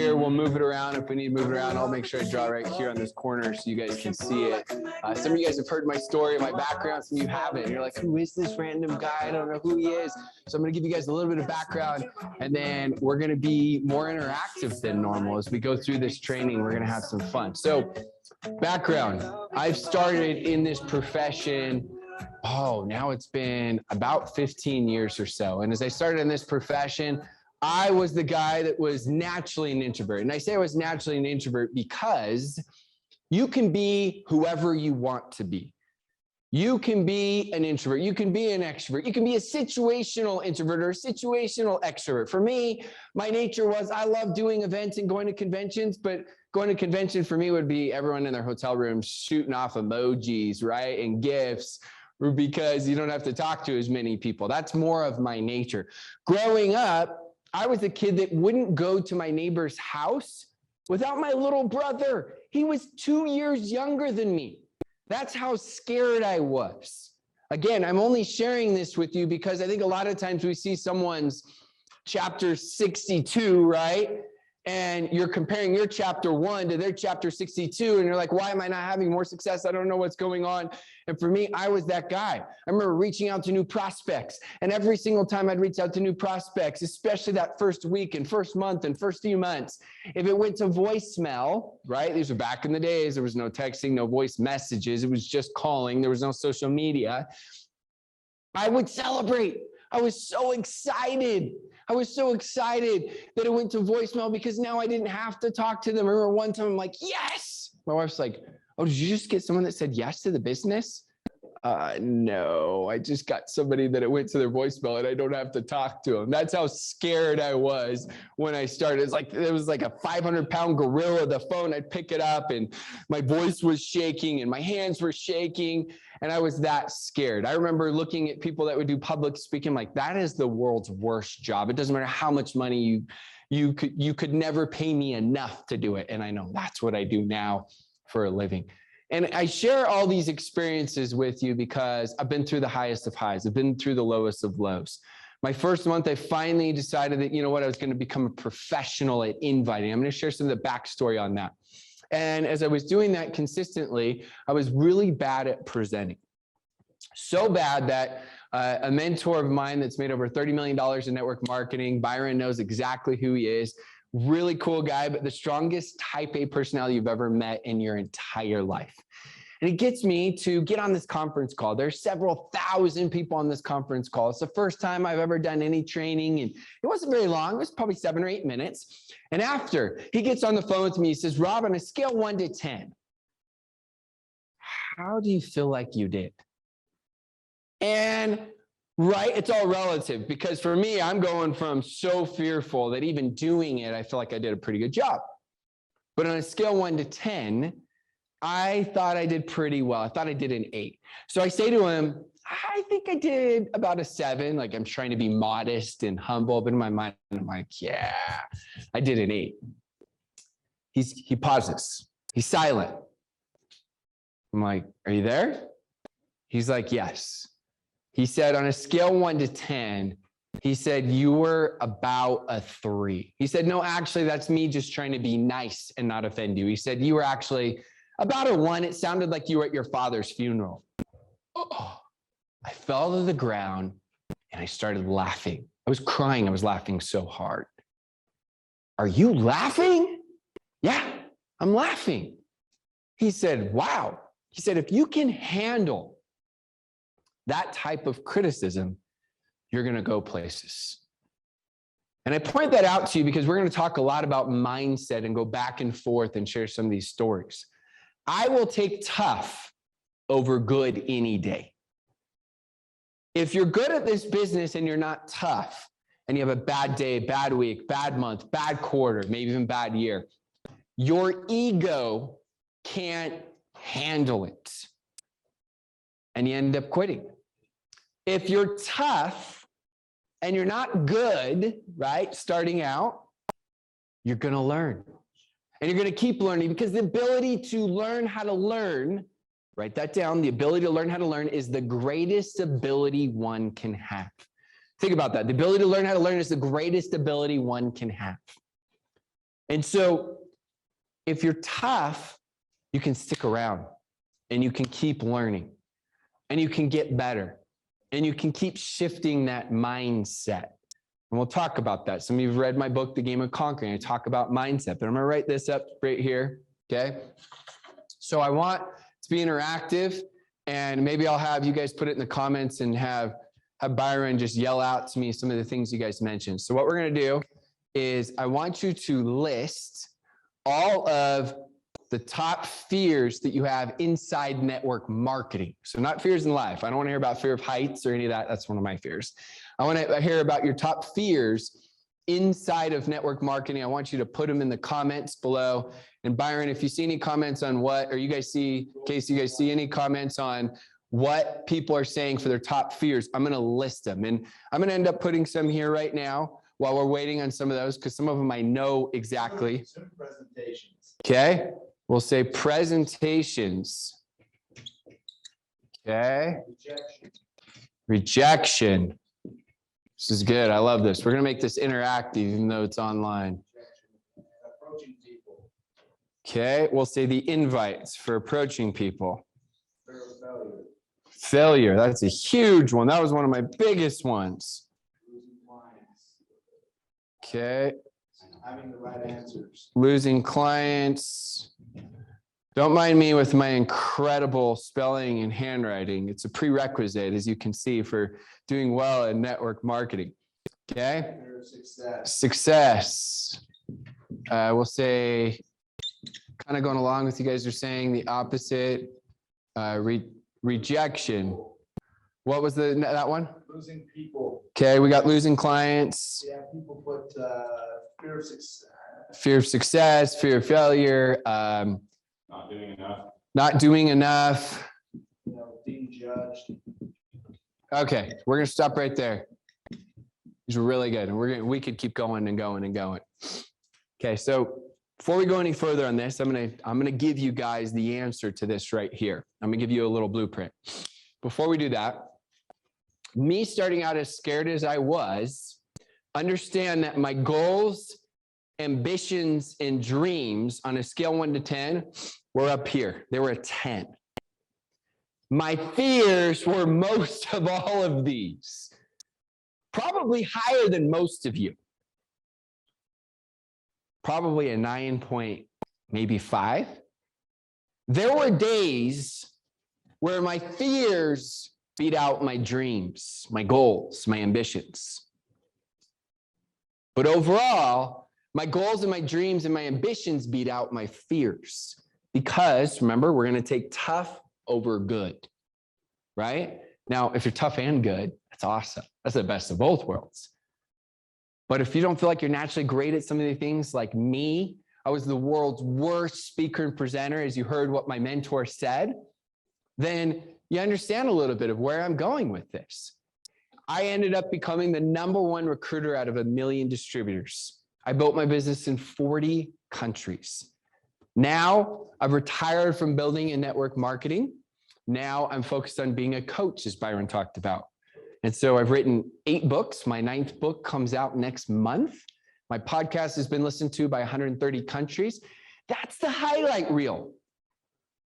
here. We'll move it around. If we need to move it around, I'll make sure I draw right here on this corner so you guys can see it. Some of you guys have heard my story, my background. Some of you haven't. You're like, who is this random guy? I don't know who he is. So I'm going to give you guys a little bit of background, and then we're going to be more interactive than normal. As we go through this training, we're going to have some fun. So background, I've started in this profession, now it's been about 15 years or so. And as I started in this profession, I was the guy that was naturally an introvert. And I say I was naturally an introvert because you can be whoever you want to be. You can be an introvert, you can be an extrovert, you can be a situational introvert or a situational extrovert. For me, my nature was I love doing events and going to conventions, but going to convention for me would be everyone in their hotel rooms shooting off emojis, right? And GIFs, because you don't have to talk to as many people. That's more of my nature. Growing up, I was a kid that wouldn't go to my neighbor's house without my little brother. He was 2 years younger than me. That's how scared I was. Again, I'm only sharing this with you because I think a lot of times we see someone's chapter 62, right? And you're comparing your chapter 1 to their chapter 62, and you're like, why am I not having more success? I don't know what's going on. And for me, I was that guy. I remember reaching out to new prospects, and every single time I'd reach out to new prospects, especially that first week and first month and first few months, if it went to voicemail, right? These were back in the days. There was no texting, no voice messages. It was just calling. There was no social media. I would celebrate. I was so excited. I was so excited that it went to voicemail because now I didn't have to talk to them. I remember one time I'm like, yes. My wife's like, oh, did you just get someone that said yes to the business? No, I just got somebody that it went to their voicemail and I don't have to talk to them. That's how scared I was when I started. It was like a 500-pound gorilla, the phone. I'd pick it up and my voice was shaking and my hands were shaking. And I was that scared. I remember looking at people that would do public speaking like, that is the world's worst job. It doesn't matter how much money you could never pay me enough to do it. And I know that's what I do now for a living. And I share all these experiences with you because I've been through the highest of highs. I've been through the lowest of lows. My first month, I finally decided that, you know what, I was going to become a professional at inviting. I'm going to share some of the backstory on that. And as I was doing that consistently, I was really bad at presenting. So bad that a mentor of mine that's made over $30 million in network marketing, Byron knows exactly who he is. Really cool guy, but the strongest type A personality you've ever met in your entire life. And it gets me to get on this conference call. There's several thousand people on this conference call. It's the first time I've ever done any training, and it wasn't very long. It was probably 7 or 8 minutes. And after he gets on the phone with me, he says, Rob, on a scale 1 to 10, how do you feel like you did? And right, it's all relative, because for me, I'm going from so fearful that even doing it, I feel like I did a pretty good job. But on a scale 1 to 10, I thought I did pretty well. I thought I did an 8. So I say to him, I think I did about a 7. Like, I'm trying to be modest and humble, but in my mind, I'm like, yeah, I did an 8. He pauses. He's silent. I'm like, are you there? He's like, yes. He said, on a scale 1 to 10, he said, you were about a 3. He said, no, actually, that's me just trying to be nice and not offend you. He said, you were actually about a 1. It sounded like you were at your father's funeral. Oh, I fell to the ground and I started laughing. I was crying. I was laughing so hard. Are you laughing? Yeah, I'm laughing. He said, wow. He said, if you can handle that type of criticism, you're going to go places. And I point that out to you because we're going to talk a lot about mindset and go back and forth and share some of these stories. I will take tough over good any day. If you're good at this business and you're not tough, and you have a bad day, bad week, bad month, bad quarter, maybe even bad year, your ego can't handle it. And you end up quitting. If you're tough and you're not good, right, starting out, you're going to learn. And you're going to keep learning, because the ability to learn how to learn, write that down, the ability to learn how to learn is the greatest ability one can have. Think about that. The ability to learn how to learn is the greatest ability one can have. And so if you're tough, you can stick around and you can keep learning and you can get better and you can keep shifting that mindset. And we'll talk about that. Some of you have read my book, The Game of Conquering. I talk about mindset, but I'm gonna write this up right here, okay? So I want to be interactive, and maybe I'll have you guys put it in the comments and have Byron just yell out to me some of the things you guys mentioned. So what we're gonna do is I want you to list all of the top fears that you have inside network marketing. So not fears in life. I don't want to hear about fear of heights or any of that. That's one of my fears. I want to hear about your top fears inside of network marketing. I want you to put them in the comments below. And Byron, if you see any comments on what, or you guys see, in case you guys see any comments on what people are saying for their top fears, I'm going to list them. And I'm going to end up putting some here right now while we're waiting on some of those, because some of them I know exactly. Some presentations. Okay. We'll say presentations. Okay. Rejection. This is good. I love this. We're going to make this interactive, even though it's online. Approaching people. Okay. We'll say the invites for approaching people. Failure. Failure. That's a huge one. That was one of my biggest ones. Losing clients. Okay. Having the right answers. Losing clients. Don't mind me with my incredible spelling and handwriting. It's a prerequisite, as you can see, for doing well in network marketing. Okay. Success. We'll say, kind of going along with you guys are saying, the opposite. Rejection. What was that one? Losing people. Okay, we got losing clients. Yeah, people put fear of success. Fear of success, fear of failure. Not doing enough. Not doing enough. You know, being judged. Okay, we're gonna stop right there. These were really good, and we could keep going and going and going. Okay, so before we go any further on this, I'm gonna give you guys the answer to this right here. I'm gonna give you a little blueprint. Before we do that, me starting out as scared as I was, understand that my goals, ambitions, and dreams on a scale 1 to 10 were up here. They were a 10. My fears were most of all of these, probably higher than most of you. Probably a 9 point, maybe 5. There were days where my fears beat out my dreams, my goals, my ambitions. But overall, my goals and my dreams and my ambitions beat out my fears, because remember, we're going to take tough over good, right? Now, if you're tough and good, that's awesome. That's the best of both worlds. But if you don't feel like you're naturally great at some of the things, like me, I was the world's worst speaker and presenter, as you heard what my mentor said, then you understand a little bit of where I'm going with this. I ended up becoming the #1 recruiter out of 1 million distributors. I built my business in 40 countries. Now I've retired from building and network marketing. Now I'm focused on being a coach, as Byron talked about. And so I've written 8 books. My 9th book comes out next month. My podcast has been listened to by 130 countries. That's the highlight reel.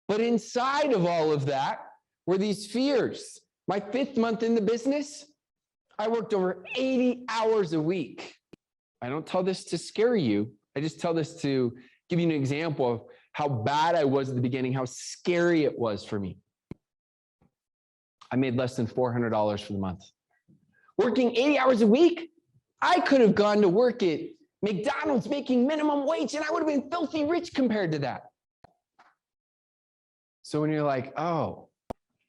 But inside of all of that were these fears. My 5th month in the business, I worked over 80 hours a week. I don't tell this to scare you. I just tell this to give you an example of how bad I was at the beginning, how scary it was for me. I made less than $400 for the month. Working 80 hours a week, I could have gone to work at McDonald's making minimum wage, and I would have been filthy rich compared to that. So when you're like, oh,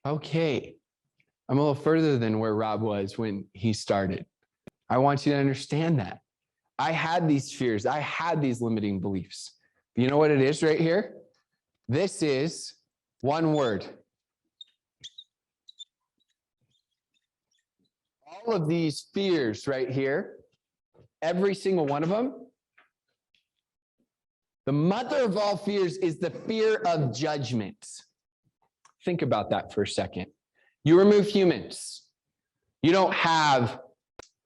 okay, I'm a little further than where Rob was when he started. I want you to understand that. I had these fears. I had these limiting beliefs. But you know what it is right here? This is one word. All of these fears right here, every single one of them, the mother of all fears is the fear of judgment. Think about that for a second. You remove humans. You don't have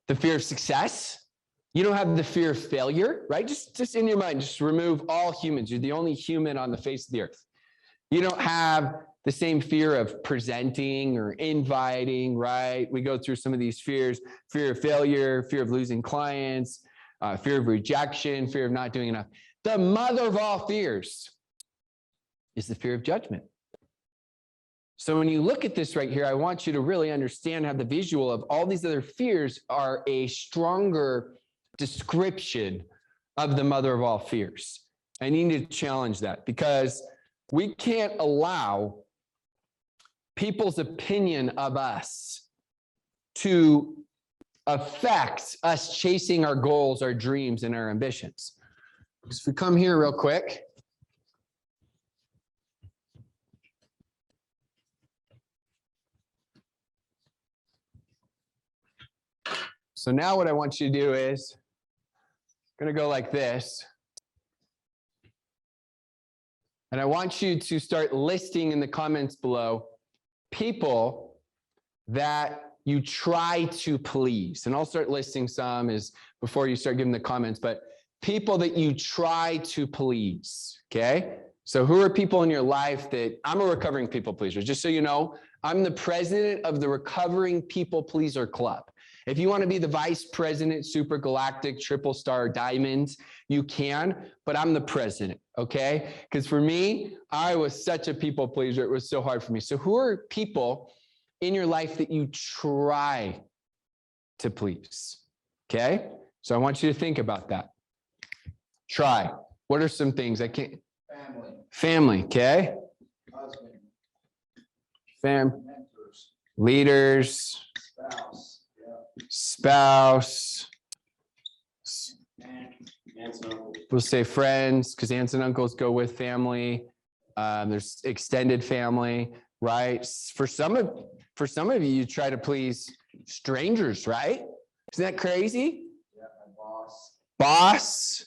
the fear of success. You don't have the fear of failure, right? Just in your mind, just remove all humans. You're the only human on the face of the earth. You don't have the same fear of presenting or inviting, right? We go through some of these fears: fear of failure, fear of losing clients, fear of rejection, fear of not doing enough. The mother of all fears is the fear of judgment. So when you look at this right here, I want you to really understand how the visual of all these other fears are a stronger description of the mother of all fears. I need to challenge that, because we can't allow people's opinion of us to affect us chasing our goals, our dreams, and our ambitions. Because if we come here real quick, so now what I want you to do is, I'm going to go like this. And I want you to start listing in the comments below people that you try to please. And I'll start listing some as before you start giving the comments, but people that you try to please, okay? So who are people in your life that, I'm a recovering people pleaser. Just so you know, I'm the president of the Recovering People Pleaser Club. If you want to be the vice president, super galactic, triple star diamonds, you can, but I'm the president, okay? Because for me, I was such a people pleaser. It was so hard for me. So who are people in your life that you try to please, okay? So I want you to think about that. Try. What are some things I can't? Family, okay? Husband. Mentors. Leaders. Spouse. Aunts and uncles. We'll say friends, because aunts and uncles go with family. There's extended family, right? For some of you, you try to please strangers, right? Isn't that crazy? Yeah, my boss. Boss.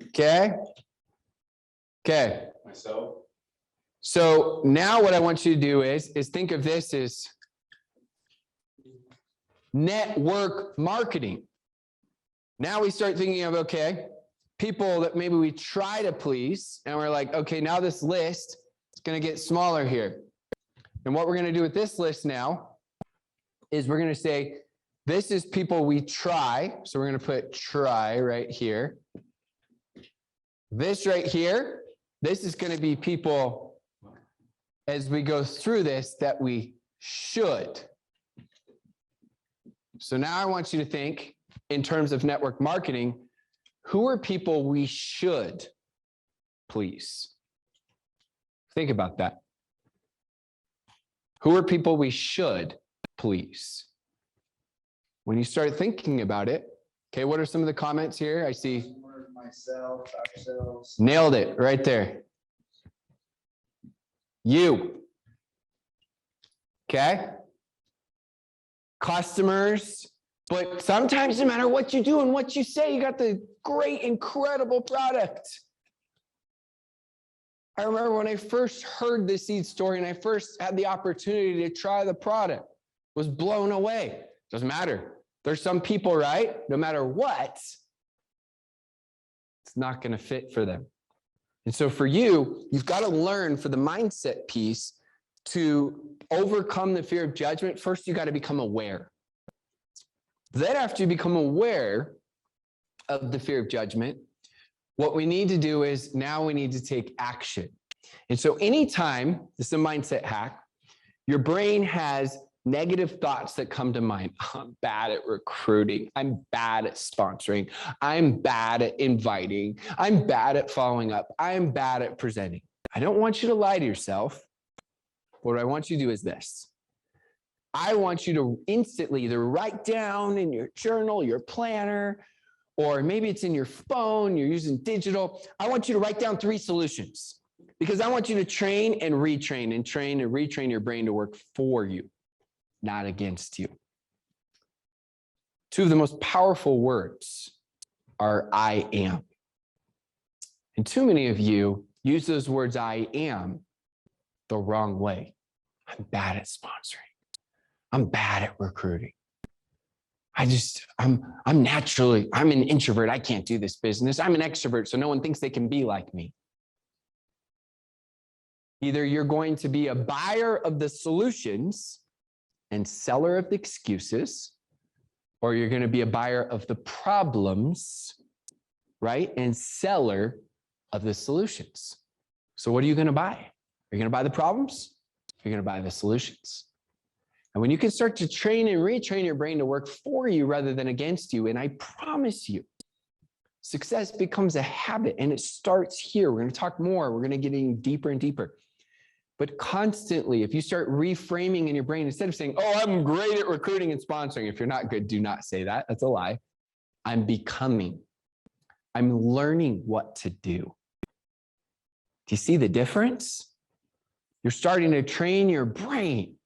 Okay. Okay. Myself. So now what I want you to do is think of this as network marketing. Now we start thinking of, okay, people that maybe we try to please, and we're like, okay, now this list is going to get smaller here. And what we're going to do with this list now is we're going to say, this is people we try. So we're going to put try right here. This right here, this is going to be people, as we go through this, that we should. So now I want you to think in terms of network marketing, who are people we should please? Think about that. Who are people we should please? When you start thinking about it, okay, what are some of the comments here? I see. Myself, ourselves. Nailed it right there. You. Okay. Customers. But sometimes no matter what you do and what you say, you got the great, incredible product. I remember when I first heard the seed story and I first had the opportunity to try the product, was blown away. Doesn't matter. There's some people, right? No matter what, it's not going to fit for them. And so for you, you've got to learn for the mindset piece to overcome the fear of judgment. First, you got to become aware. Then after you become aware of the fear of judgment, what we need to do is now we need to take action. And so anytime, this is a mindset hack, your brain has negative thoughts that come to mind. I'm bad at recruiting. I'm bad at sponsoring. I'm bad at inviting. I'm bad at following up. I'm bad at presenting. I don't want you to lie to yourself. What I want you to do is this. I want you to instantly either write down in your journal, your planner, or maybe it's in your phone, you're using digital. I want you to write down 3 solutions because I want you to train and retrain and train and retrain your brain to work for you, not against you. 2 of the most powerful words are I am. And too many of you use those words I am the wrong way. I'm bad at sponsoring. I'm bad at recruiting. I'm naturally, I'm an introvert. I can't do this business. I'm an extrovert, so no one thinks they can be like me. Either you're going to be a buyer of the solutions and seller of the excuses, or you're going to be a buyer of the problems, right? And seller of the solutions. So what are you going to buy? Are you going to buy the problems? You're going to buy the solutions. And when you can start to train and retrain your brain to work for you rather than against you, and I promise you, success becomes a habit, and it starts here. We're going to talk more. We're going to get in deeper and deeper. But constantly, if you start reframing in your brain, instead of saying, oh, I'm great at recruiting and sponsoring. If you're not good, do not say that. That's a lie. I'm becoming. I'm learning what to do. Do you see the difference? You're starting to train your brain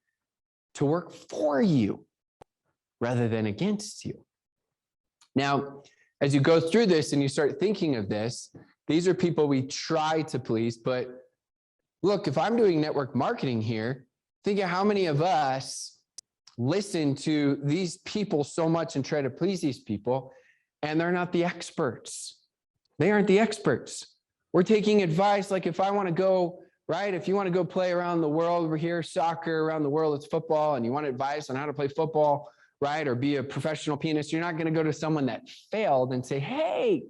to work for you rather than against you. Now, as you go through this and you start thinking of this, these are people we try to please, but look, if I'm doing network marketing here, think of how many of us listen to these people so much and try to please these people, and they're not the experts. They aren't the experts. We're taking advice like if I want to go, right? If you want to go play around the world over here, soccer around the world, it's football, and you want advice on how to play football, right? Or be a professional pianist, you're not going to go to someone that failed and say, hey,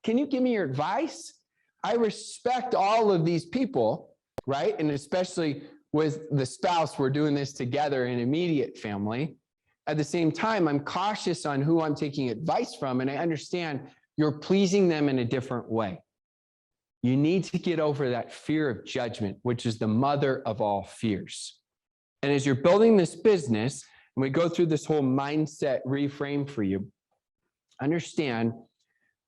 can you give me your advice? I respect all of these people, right? And especially with the spouse, we're doing this together in immediate family. At the same time, I'm cautious on who I'm taking advice from, and I understand you're pleasing them in a different way. You need to get over that fear of judgment, which is the mother of all fears. And as you're building this business, and we go through this whole mindset reframe for you, understand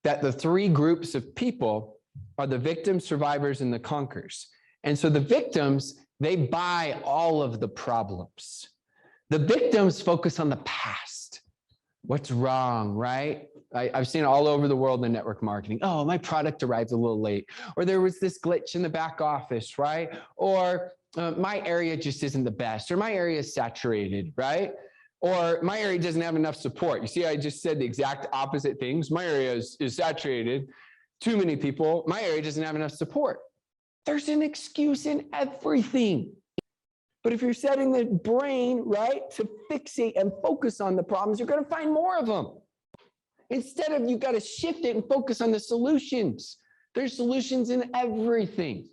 that the three groups of people are the victims, survivors, and the conquerors. And so the victims, they buy all of the problems. The victims focus on the past. What's wrong, right? I've seen it all over the world in network marketing. Oh, my product arrived a little late. Or there was this glitch in the back office, right? Or my area just isn't the best. Or my area is saturated, right? Or my area doesn't have enough support. You see, I just said the exact opposite things. My area is saturated. Too many people. My area doesn't have enough support. There's an excuse in everything. But if you're setting the brain, right, to fixate and focus on the problems, you're going to find more of them. Instead of, you've got to shift it and focus on the solutions. There's solutions in everything.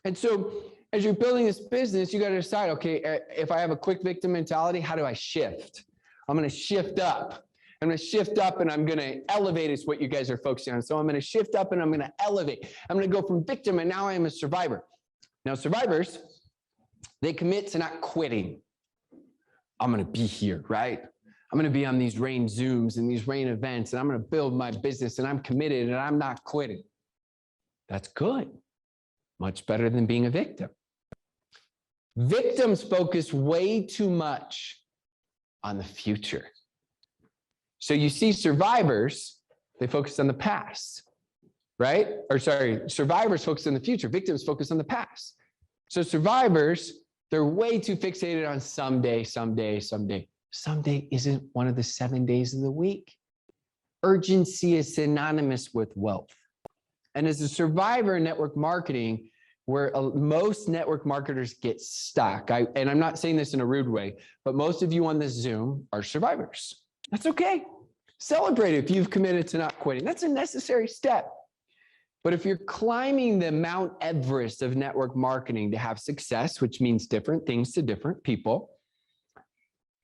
And so as you're building this business, you got to decide, okay, if I have a quick victim mentality, how do I shift? I'm going to shift up. I'm going to shift up and I'm going to elevate is what you guys are focusing on. So I'm going to shift up and I'm going to elevate. I'm going to go from victim and now I am a survivor. Now survivors, they commit to not quitting. I'm going to be here, right? I'm going to be on these rain Zooms and these rain events, and I'm going to build my business, and I'm committed, and I'm not quitting. That's good. Much better than being a victim. Victims focus way too much on the future. So you see survivors, they focus on the past, right? Or sorry, survivors focus on the future. Victims focus on the past. So survivors, they're way too fixated on someday, someday, someday. Someday isn't one of the 7 days of the week. Urgency is synonymous with wealth. And as a survivor in network marketing, where most network marketers get stuck, and I'm not saying this in a rude way, but most of you on this Zoom are survivors. That's okay. Celebrate it if you've committed to not quitting. That's a necessary step. But if you're climbing the Mount Everest of network marketing to have success, which means different things to different people,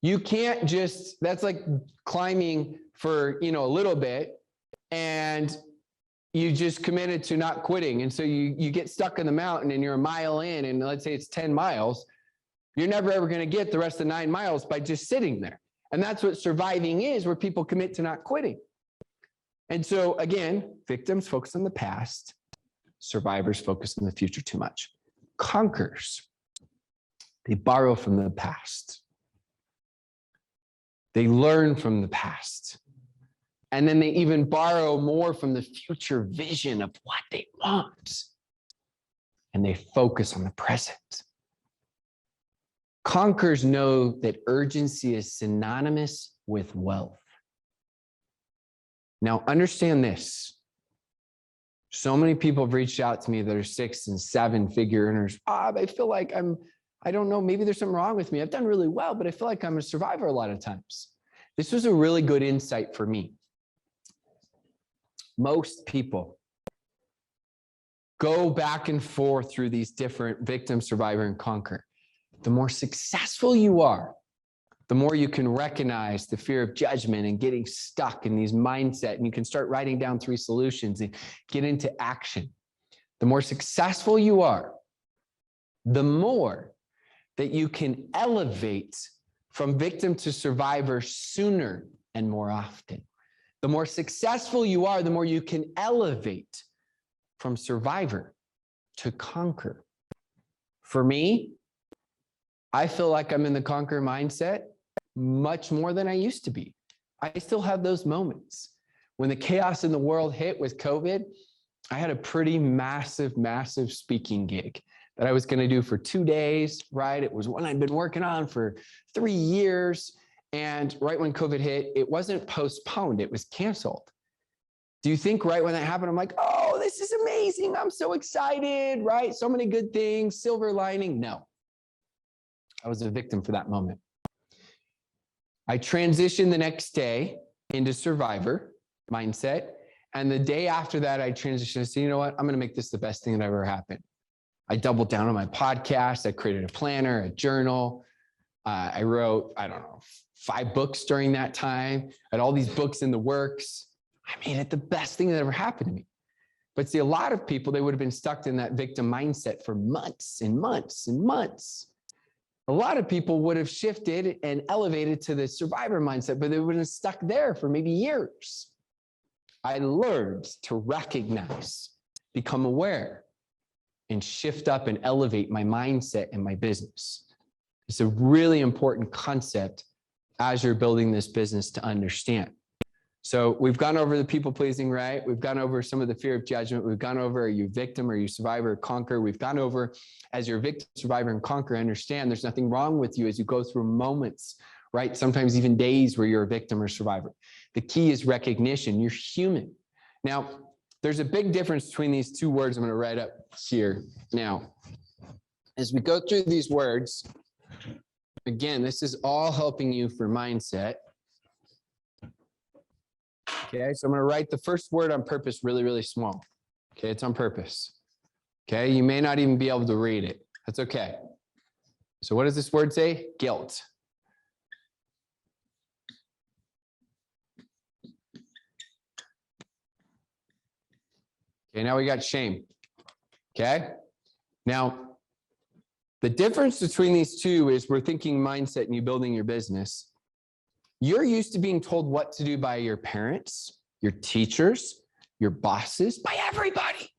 you can't just, that's like climbing for, a little bit and you just committed to not quitting. And so you get stuck in the mountain and you're a mile in, and let's say it's 10 miles. You're never ever going to get the rest of the 9 miles by just sitting there. And that's what surviving is, where people commit to not quitting. And so again, victims focus on the past, survivors focus on the future too much. Conquerors, they borrow from the past. They learn from the past. And then they even borrow more from the future vision of what they want. And they focus on the present. Conquerors know that urgency is synonymous with wealth. Now, understand this. So many people have reached out to me that are 6 and 7 figure earners. I feel like I don't know, maybe there's something wrong with me. I've done really well, but I feel like I'm a survivor a lot of times. This was a really good insight for me. Most people go back and forth through these different victim, survivor, and conquer. The more successful you are, the more you can recognize the fear of judgment and getting stuck in these mindset, and you can start writing down 3 solutions and get into action. The more successful you are, the more that you can elevate from victim to survivor sooner and more often. The more successful you are, the more you can elevate from survivor to conquer. For me, I feel like I'm in the conquer mindset much more than I used to be. I still have those moments. When the chaos in the world hit with COVID, I had a pretty massive speaking gig that I was going to do for 2 days, right? It was one I'd been working on for 3 years. And right when COVID hit, it wasn't postponed, it was canceled. Do you think right when that happened, I'm like, oh, this is amazing. I'm so excited, right? So many good things, silver lining. No, I was a victim for that moment. I transitioned the next day into survivor mindset. And the day after that, I transitioned and said, you know what? I'm going to make this the best thing that ever happened. I doubled down on my podcast. I created a planner, a journal. I wrote, 5 books during that time. I had all these books in the works. I made it the best thing that ever happened to me. But see, a lot of people, they would have been stuck in that victim mindset for months and months and months. A lot of people would have shifted and elevated to the survivor mindset, but they would have stuck there for maybe years. I learned to recognize, become aware, and shift up and elevate my mindset and my business. It's a really important concept as you're building this business to understand. So we've gone over the people pleasing, right? We've gone over some of the fear of judgment. We've gone over, are you victim, are you survivor, or conquer? We've gone over, as you're victim, survivor, and conquer, understand there's nothing wrong with you as you go through moments, right? Sometimes even days where you're a victim or survivor. The key is recognition. You're human. Now, there's a big difference between these 2 words I'm going to write up here. Now, as we go through these words, again, this is all helping you for mindset. Okay, so I'm going to write the first word on purpose really small. Okay, it's on purpose. Okay, you may not even be able to read it. That's okay. So what does this word say? Guilt. Okay, now we got shame. Okay, now the difference between these 2 is we're thinking mindset and you building your business. You're used to being told what to do by your parents, your teachers, your bosses, by everybody.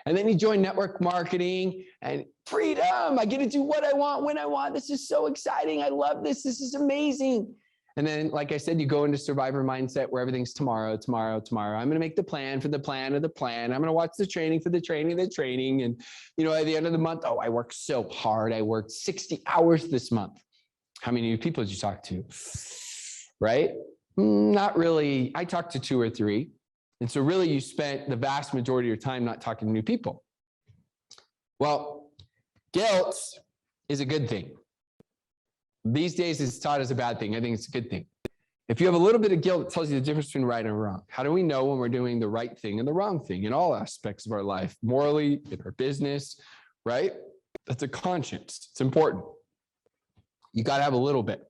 And then you join network marketing and freedom. I get to do what I want, when I want. This is so exciting. I love this. This is amazing. And then, like I said, you go into survivor mindset where everything's tomorrow. I'm going to make the plan for the plan of the plan. I'm going to watch the training for the training of the training. And, at the end of the month, oh, I worked so hard. I worked 60 hours this month. How many people did you talk to? Right? Not really. I talked to 2 or 3. And so really you spent the vast majority of your time not talking to new people. Well, guilt is a good thing. These days it's taught as a bad thing. I think it's a good thing. If you have a little bit of guilt, it tells you the difference between right and wrong. How do we know when we're doing the right thing and the wrong thing in all aspects of our life, morally, in our business, right? That's a conscience. It's important. You got to have a little bit.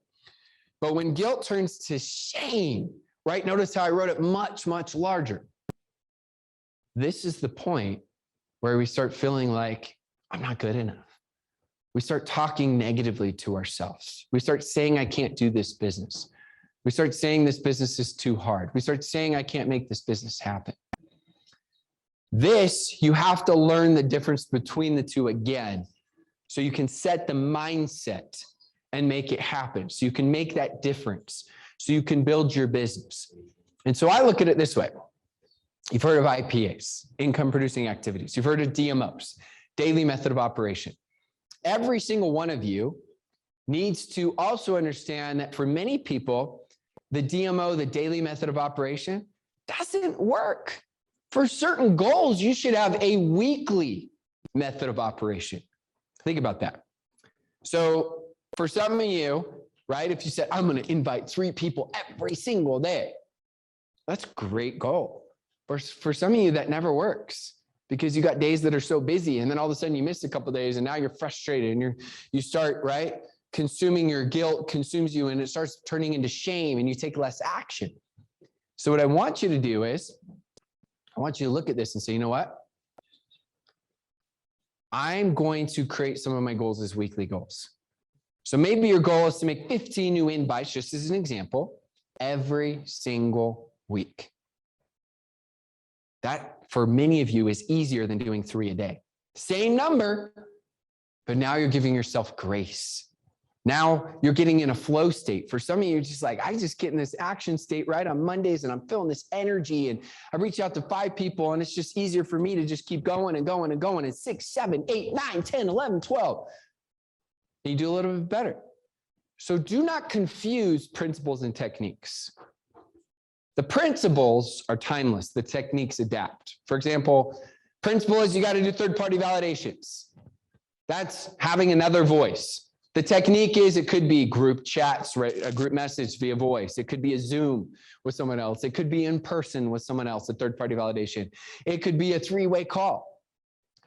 But when guilt turns to shame, right? Notice how I wrote it much larger. This is the point where we start feeling like I'm not good enough. We start talking negatively to ourselves. We start saying, I can't do this business. We start saying this business is too hard. We start saying, I can't make this business happen. This, you have to learn the difference between the 2 again, so you can set the mindset and make it happen. So you can make that difference. So you can build your business. And so I look at it this way. You've heard of IPAs, income producing activities. You've heard of DMOs, daily method of operation. Every single one of you needs to also understand that for many people, the DMO, the daily method of operation, Doesn't work. For certain goals, you should have a weekly method of operation. Think about that. So for some of you, right, if you said, I'm going to invite 3 people every single day, that's a great goal. For some of you, that never works because you got days that are so busy, and then all of a sudden you miss a couple of days, and now you're frustrated, and you start, right, consuming your guilt consumes you, and it starts turning into shame, and you take less action. So what I want you to do is, I want you to look at this and say, you know what? I'm going to create some of my goals as weekly goals. So maybe your goal is to make 15 new invites, just as an example, every single week. That, for many of you, is easier than doing 3 a day. Same number, but now you're giving yourself grace. Now you're getting in a flow state. For some of you, just like, I just get in this action state right on Mondays, and I'm feeling this energy, and I reach out to 5 people, and it's just easier for me to just keep going and going and going, and 6, 7, 8, 9, 10, 11, 12. And you do a little bit better. So do not confuse principles and techniques. The principles are timeless. The techniques adapt. For example, principle is you got to do third-party validations. That's having another voice. The technique is it could be group chats, right? A group message via voice. It could be a Zoom with someone else. It could be in person with someone else, a third-party validation. It could be a 3-way call.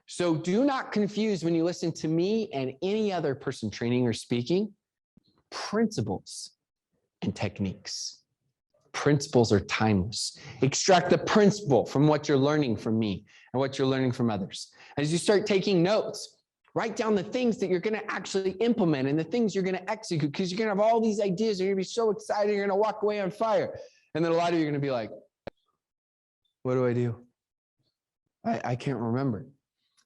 So do not confuse when you listen to me and any other person training or speaking, principles and techniques. Principles are timeless. Extract the principle from what you're learning from me and what you're learning from others. As you start taking notes, write down the things that you're going to actually implement and the things you're going to execute, because you're going to have all these ideas and you're going to be so excited, you're going to walk away on fire. And then a lot of you are going to be like, what do I do? I can't remember.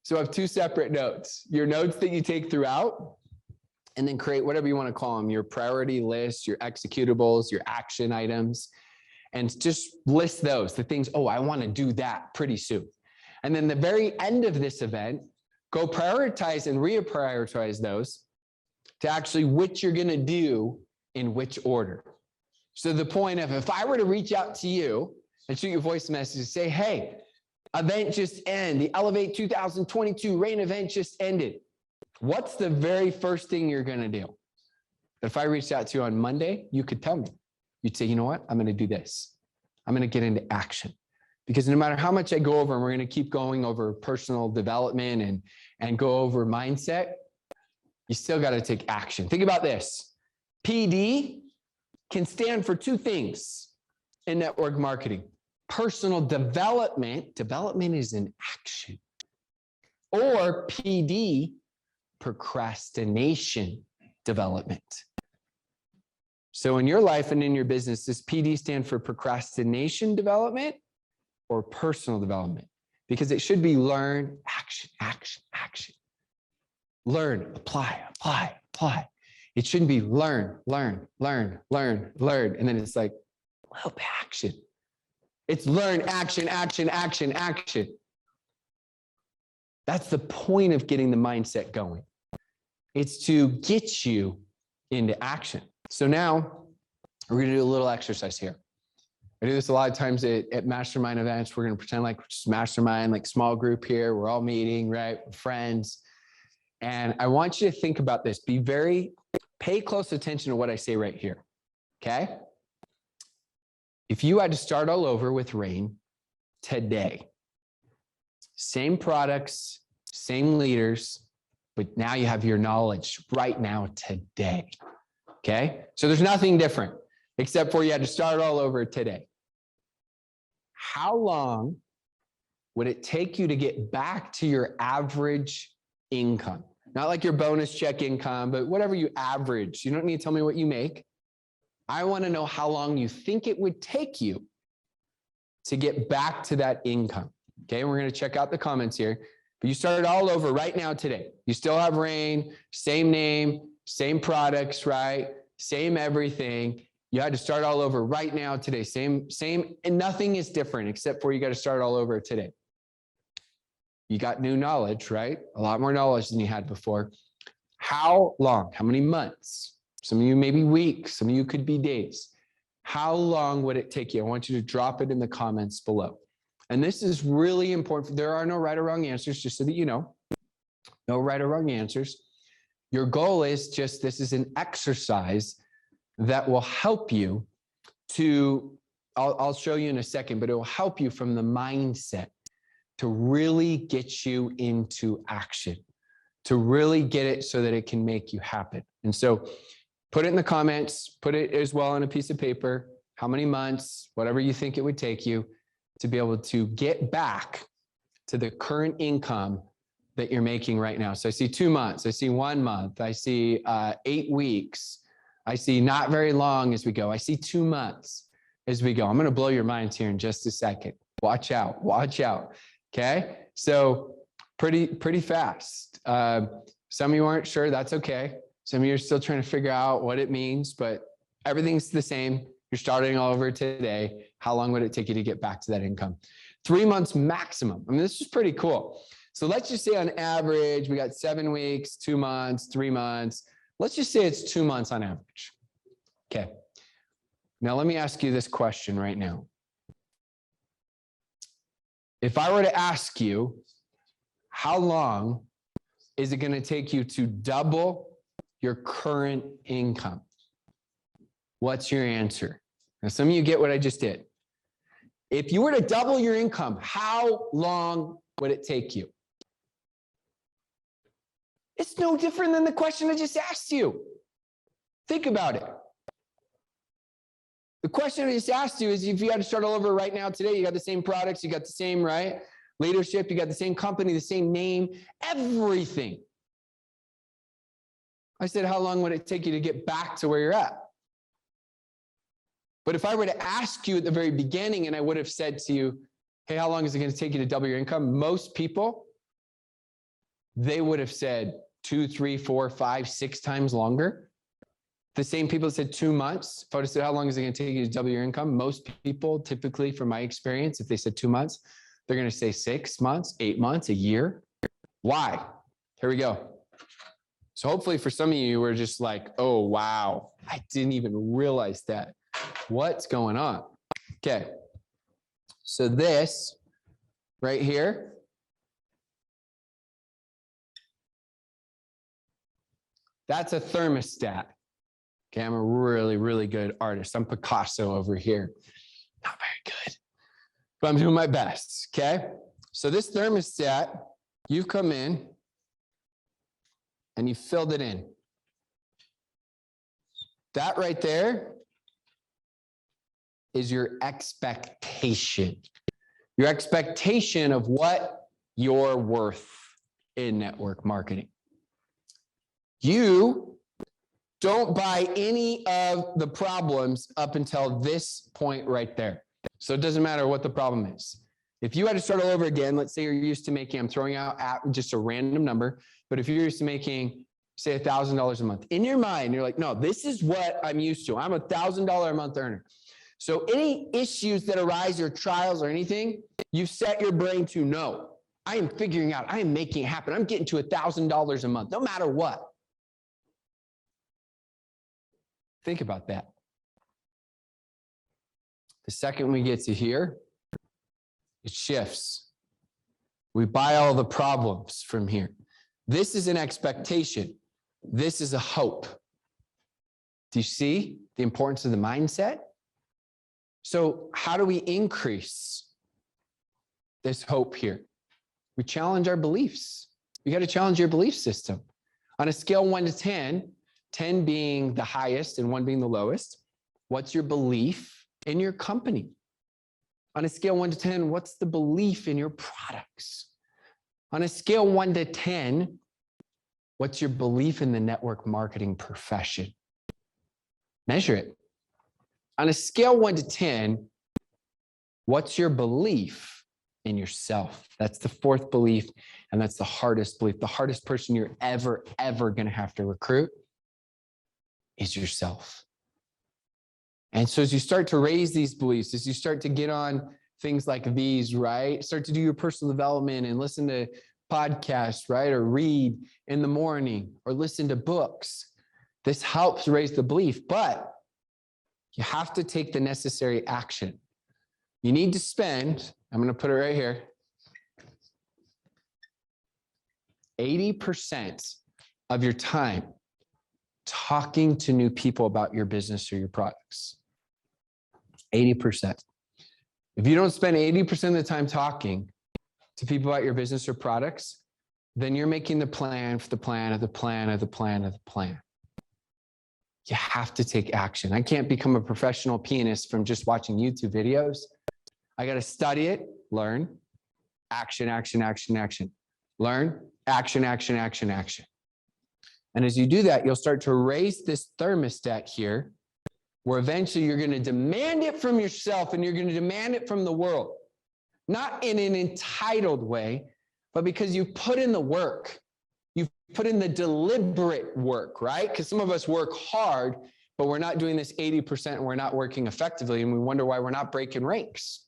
So I have 2 separate notes. Your notes that you take throughout, and then create whatever you want to call them, your priority list, your executables, your action items, and just list those, the things, oh, I want to do that pretty soon. And then the very end of this event, go prioritize and reprioritize those to actually which you're going to do in which order. So the point of, if I were to reach out to you and shoot you a voice message and say, hey, event just ended, the Elevate 2022 rain event just ended. What's the very first thing you're going to do? If I reached out to you on Monday, you could tell me. You'd say, you know what? I'm going to do this. I'm going to get into action. Because no matter how much I go over, and we're going to keep going over personal development and go over mindset, you still got to take action. Think about this. PD can stand for 2 things in network marketing. Personal development, development is an action. Or PD, procrastination development. So in your life and in your business, does PD stand for procrastination development or personal development? Because it should be learn, action, action, action. Learn, apply, apply, apply. It shouldn't be learn, learn, learn, learn, learn. And then it's like, a little bit action. It's learn, action, action, action, action. That's the point of getting the mindset going. It's to get you into action. So now we're going to do a little exercise here. I do this a lot of times at mastermind events. We're going to pretend like we're just mastermind, like small group here. We're all meeting, right? We're friends. And I want you to think about this. Pay close attention to what I say right here. Okay? If you had to start all over with Rain today, same products, same leaders, but now you have your knowledge right now today. Okay? So there's nothing different except for you had to start all over today. How long would it take you to get back to your average income? Not like your bonus check income, but whatever you average. You don't need to tell me what you make. I want to know how long you think it would take you to get back to that income. Okay, and we're going to check out the comments here. But you started all over right now today. You still have Rain, same name, same products, right? Same everything. You had to start all over right now today. Same, and nothing is different except for you got to start all over today. You got new knowledge, right? A lot more knowledge than you had before. How long? How many months? Some of you maybe weeks. Some of you could be days. How long would it take you? I want you to drop it in the comments below. And this is really important. There are no right or wrong answers, just so that you know. No right or wrong answers. Your goal is just, this is an exercise that will help you to, I'll show you in a second, but it will help you from the mindset to really get you into action, to really get it so that it can make you happen. And so put it in the comments, put it as well on a piece of paper, how many months, whatever you think it would take you to be able to get back to the current income that you're making right now. So I see 2 months, I see 1 month, I see 8 weeks, I see not very long as we go, I see 2 months as we go. I'm gonna blow your minds here in just a second. Watch out, okay? So pretty fast. Some of you aren't sure, that's okay. Some of you are still trying to figure out what it means, but everything's the same. You're starting all over today. How long would it take you to get back to that income? 3 months maximum. I mean, this is pretty cool. So let's just say on average, we got 7 weeks, 2 months, 3 months. Let's just say it's 2 months on average. Okay. Now let me ask you this question right now. If I were to ask you, how long is it going to take you to double your current income? What's your answer? Now, some of you get what I just did. If you were to double your income, how long would it take you? It's no different than the question I just asked you. Think about it. The question I just asked you is, if you had to start all over right now today, you got the same products, you got the same, right? Leadership, you got the same company, the same name, everything. I said, how long would it take you to get back to where you're at? But if I were to ask you at the very beginning and I would have said to you, hey, how long is it going to take you to double your income? Most people, they would have said 2, 3, 4, 5, 6 times longer. The same people that said 2 months, if I would have said, how long is it going to take you to double your income? Most people, typically from my experience, if they said 2 months, they're going to say 6 months, 8 months, a year. Why? Here we go. So hopefully for some of you, we're just like, oh, wow, I didn't even realize that. What's going on? Okay. So this right here, that's a thermostat. Okay, I'm a really good artist. I'm Picasso over here. Not very good, but I'm doing my best, okay? So this thermostat, you've come in and you filled it in. That right there is your expectation. Your expectation of what you're worth in network marketing. You don't buy any of the problems up until this point right there. So it doesn't matter what the problem is. If you had to start all over again, let's say you're used to making, I'm throwing out just a random number, but if you're used to making, say, $1,000 a month, in your mind, you're like, no, this is what I'm used to. I'm a $1,000 a month earner. So any issues that arise or trials or anything, you set your brain to no, I am figuring out, I am making it happen. I'm getting to $1,000 a month, no matter what. Think about that. The second we get to here, it shifts. We buy all the problems from here. This is an expectation. This is a hope. Do you see the importance of the mindset? So how do we increase this hope here? We challenge our beliefs. You got to challenge your belief system. On a scale 1 to 10, 10 being the highest and 1 being the lowest, what's your belief in your company? On a scale 1 to 10, what's the belief in your products? On a scale 1 to 10, what's your belief in the network marketing profession? Measure it. On a scale 1 to 10, what's your belief in yourself? That's the 4th belief, and that's the hardest belief. The hardest person you're ever going to have to recruit is yourself. And so as you start to raise these beliefs, as you start to get on things like these, right? Start to do your personal development and listen to podcasts, right? Or read in the morning or listen to books. This helps raise the belief, but You have to take the necessary action. You need to spend, I'm going to put it right here, 80% of your time talking to new people about your business or your products. 80%. If you don't spend 80% of the time talking to people about your business or products, then you're making the plan for the plan of the plan of the plan of the plan. You have to take action. I can't become a professional pianist from just watching YouTube videos. I got to study it, learn, action, action, action, action, learn, action, action, action, action. And as you do that, you'll start to raise this thermostat here, where eventually you're going to demand it from yourself and you're going to demand it from the world. Not in an entitled way, but because you put in the work. You've put in the deliberate work, right? Because some of us work hard, but we're not doing this 80% and we're not working effectively, and we wonder why we're not breaking ranks.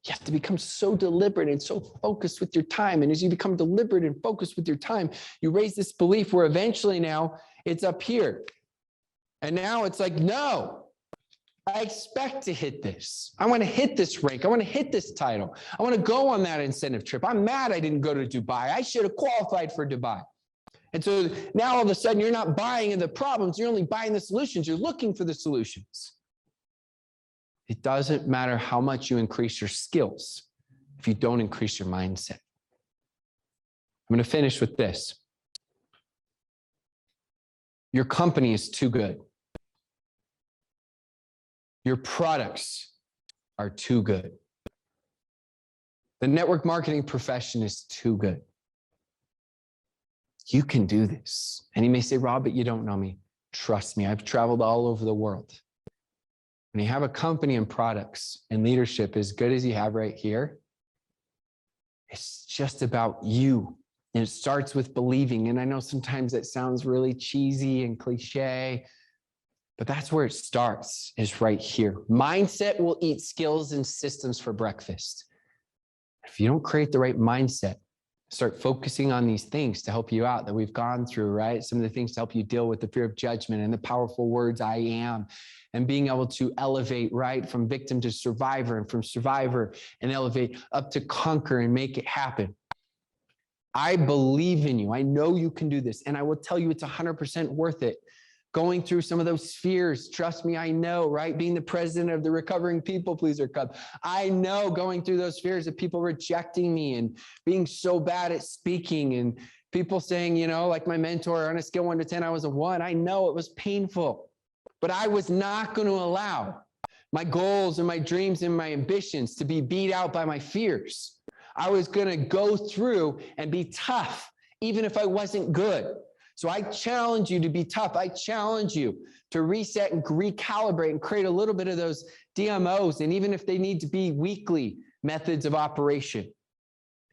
You have to become so deliberate and so focused with your time. And as you become deliberate and focused with your time, you raise this belief where eventually now it's up here. And now it's like, no, I expect to hit this. I want to hit this rank. I want to hit this title. I want to go on that incentive trip. I'm mad I didn't go to Dubai. I should have qualified for Dubai. And so now all of a sudden you're not buying the problems. You're only buying the solutions. You're looking for the solutions. It doesn't matter how much you increase your skills if you don't increase your mindset. I'm going to finish with this. Your company is too good. Your products are too good. The network marketing profession is too good. You can do this. And you may say, Rob, but you don't know me. Trust me, I've traveled all over the world. When you have a company and products and leadership as good as you have right here, it's just about you. And it starts with believing. And I know sometimes it sounds really cheesy and cliche, but that's where it starts, is right here. Mindset will eat skills and systems for breakfast. If you don't create the right mindset, start focusing on these things to help you out that we've gone through, right? Some of the things to help you deal with the fear of judgment and the powerful words, I am, and being able to elevate, right? From victim to survivor, and from survivor and elevate up to conquer and make it happen. I believe in you. I know you can do this. And I will tell you it's 100% worth it. Going through some of those fears, trust me, I know, right? Being the president of the Recovering People Pleaser Club, I know going through those fears of people rejecting me and being so bad at speaking and people saying, you know, like my mentor, on a scale 1 to 10, I was a 1. I know it was painful, but I was not going to allow my goals and my dreams and my ambitions to be beat out by my fears. I was going to go through and be tough, even if I wasn't good. So I challenge you to be tough. I challenge you to reset and recalibrate and create a little bit of those DMOs. And even if they need to be weekly methods of operation,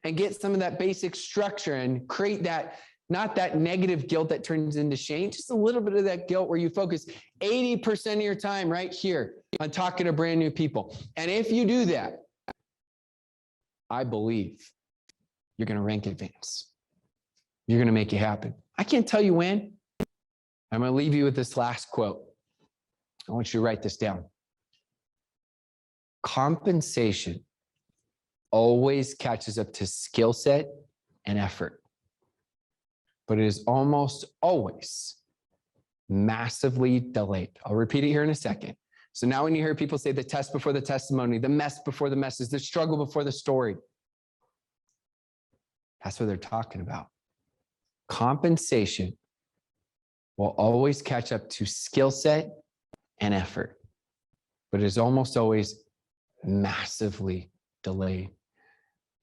and get some of that basic structure and create that, not that negative guilt that turns into shame, just a little bit of that guilt where you focus 80% of your time right here on talking to brand new people. And if you do that, I believe you're going to rank advance. You're going to make it happen. I can't tell you when. I'm going to leave you with this last quote. I want you to write this down. Compensation always catches up to skill set and effort, but it is almost always massively delayed. I'll repeat it here in a second. So now when you hear people say the test before the testimony, the mess before the message, the struggle before the story, that's what they're talking about. Compensation will always catch up to skill set and effort, but it is almost always massively delayed.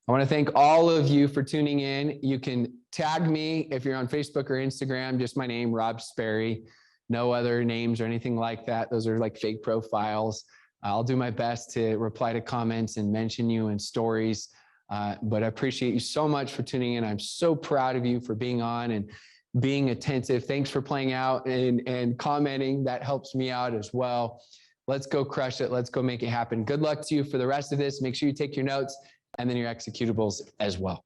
I want to thank all of you for tuning in. You can tag me if you're on Facebook or Instagram, just my name, Rob Sperry. No other names or anything like that. Those are like fake profiles. I'll do my best to reply to comments and mention you in stories. But I appreciate you so much for tuning in. I'm so proud of you for being on and being attentive. Thanks for playing out and commenting. That helps me out as well. Let's go crush it. Let's go make it happen. Good luck to you for the rest of this. Make sure you take your notes and then your executables as well.